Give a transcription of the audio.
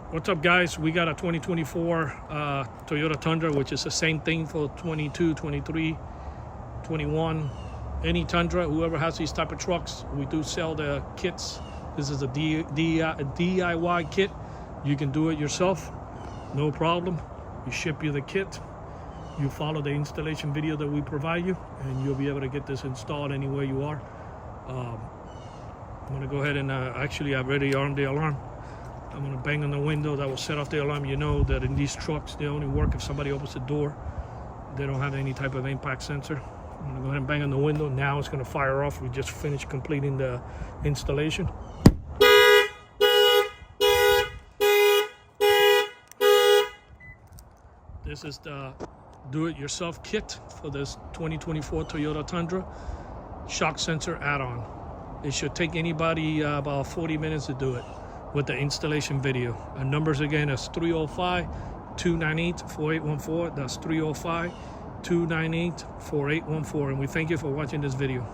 What's up, guys? We got a 2024 Toyota Tundra, which is the same thing for 22, 23, 21. Any Tundra, whoever has these type of trucks, we do sell the kits. This is a DIY kit. You can do it yourself, no problem. We ship you the kit. You follow the installation video that we provide you, and you'll be able to get this installed anywhere you are. I'm gonna go ahead and actually I've already armed the alarm. I'm gonna bang on the window. That will set off the alarm. You know that in these trucks, they only work if somebody opens the door. They don't have any type of impact sensor. I'm gonna go ahead and bang on the window. Now it's gonna fire off. We just finished completing the installation. This is the do-it-yourself kit for this 2024 Toyota Tundra shock sensor add-on. It should take anybody about 40 minutes to do it with the installation video. Our numbers again is 305-298-4814. That's 305-298-4814. And we thank you for watching this video.